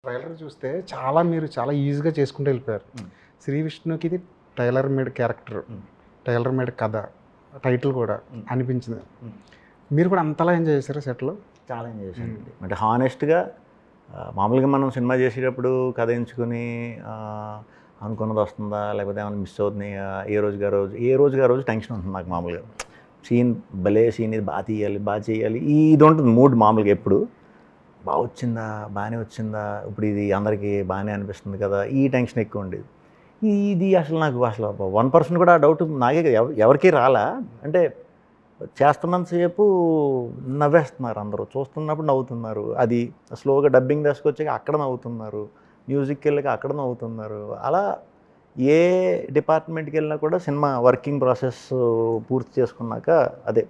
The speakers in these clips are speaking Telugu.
ట్రైలర్ చూస్తే మీరు చాలా ఈజీగా చేసుకుంటూ వెళ్ళిపోయారు. శ్రీ విష్ణుకి ఇది tailor made character, tailor made కథ, టైటిల్ కూడా అనిపించింది. మీరు కూడా అంతలా ఎంజాయ్ చేశారా సెట్లో? చాలా ఎంజాయ్ చేశానండి. అంటే హానెస్ట్గా మామూలుగా మనం సినిమా చేసేటప్పుడు కథ ఎంచుకొని అనుకున్నది వస్తుందా లేకపోతే ఏమైనా మిస్ అవుతున్నాయా, ఏ రోజుగా రోజు టెన్షన్ ఉంటుంది నాకు. మామూలుగా సీన్ భలే సీన్, ఇది బాగా తీయాలి, బాగా చేయాలి, ఇది ఉంటుంది మూడ్ మామూలుగా. ఎప్పుడు బాగా వచ్చిందా, బాగానే వచ్చిందా, ఇప్పుడు ఇది అందరికీ బాగానే అనిపిస్తుంది కదా, ఈ టెన్షన్ ఎక్కువ ఉండేది. ఇది నాకు 1% కూడా ఆ డౌట్ నాకే ఎవరికీ రాలా. అంటే చేస్తున్నంతసేపు నవ్వేస్తున్నారు అందరూ, చూస్తున్నప్పుడు నవ్వుతున్నారు. అది స్లోగా డబ్బింగ్ దశకొచ్చాక అక్కడ నవ్వుతున్నారు, మ్యూజిక్కి వెళ్ళాక అక్కడ నవ్వుతున్నారు. అలా ఏ డిపార్ట్మెంట్కి వెళ్ళినా కూడా సినిమా వర్కింగ్ ప్రాసెస్ పూర్తి చేసుకున్నాక, అదే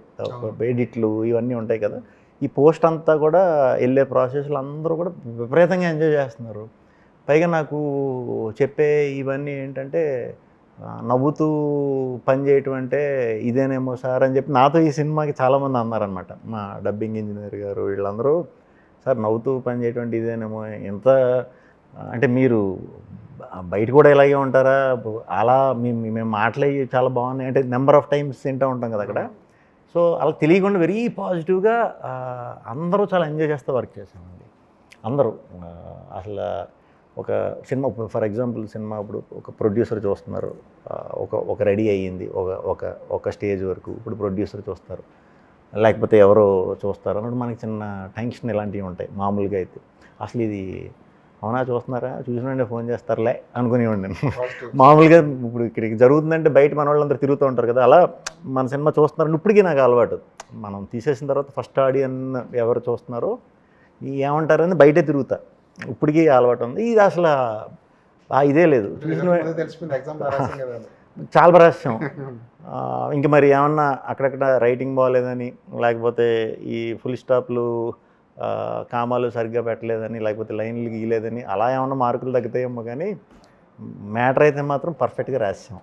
ఎడిట్లు ఇవన్నీ ఉంటాయి కదా, ఈ పోస్ట్ అంతా కూడా వెళ్ళే ప్రాసెస్లు అందరూ కూడా విపరీతంగా ఎంజాయ్ చేస్తున్నారు. పైగా నాకు చెప్పే ఇవన్నీ ఏంటంటే, నవ్వుతూ పని చేయటం అంటే ఇదేనేమో సార్ అని చెప్పి నాతో ఈ సినిమాకి చాలామంది అన్నారనమాట. మా డబ్బింగ్ ఇంజనీర్ గారు వీళ్ళందరూ, సార్ నవ్వుతూ పని చేయటం అంటే ఇదేనేమో, ఎంత అంటే మీరు బయట కూడా ఇలాగే ఉంటారా, అలా మేము మాటలయ్యి చాలా బాగున్నాయి అంటే నెంబర్ ఆఫ్ టైమ్స్ తింటూ ఉంటాం కదా అక్కడ. సో అలా తెలియకుండా వెరీ పాజిటివ్గా అందరూ చాలా ఎంజాయ్ చేస్తూ వర్క్ చేశామండి. అందరూ అసలు ఒక సినిమా ఫర్ ఎగ్జాంపుల్ సినిమా ఇప్పుడు ఒక ప్రొడ్యూసర్ చూస్తున్నారు, ఒక రెడీ అయ్యింది ఒక స్టేజ్ వరకు, ఇప్పుడు ప్రొడ్యూసర్ చూస్తారు లేకపోతే ఎవరో చూస్తారు అన్నప్పుడు మనకి చిన్న టెన్షన్ ఇలాంటివి ఉంటాయి మామూలుగా. అయితే అసలు ఇది అవునా చూస్తున్నారా, చూసినండి ఫోన్ చేస్తారులే అనుకునేవాడిని నేను. మామూలుగా ఇప్పుడు ఇక్కడికి జరుగుతుందంటే బయట మన వాళ్ళందరూ తిరుగుతూ ఉంటారు కదా, అలా మన సినిమా చూస్తున్నారని ఇప్పటికీ నాకు అలవాటు. మనం తీసేసిన తర్వాత ఫస్ట్ ఆడియన్స్ ఎవరు చూస్తున్నారో ఏమంటారని బయటే తిరుగుతా, ఇప్పటికీ అలవాటు ఉంది. ఇది అసలు ఇదే లేదు, చాలా ప్రవేశం. ఇంక మరి ఏమన్నా అక్కడక్కడ రైటింగ్ బాగోలేదని, లేకపోతే ఈ ఫుల్ స్టాప్లు కామాలు సరిగ్గా పెట్టలేదని, లేకపోతే లైన్లు గీయలేదని అలా ఏమన్నా మార్కులు తగ్గుతాయేమో, కానీ మ్యాటర్ అయితే మాత్రం పర్ఫెక్ట్గా రాసాం.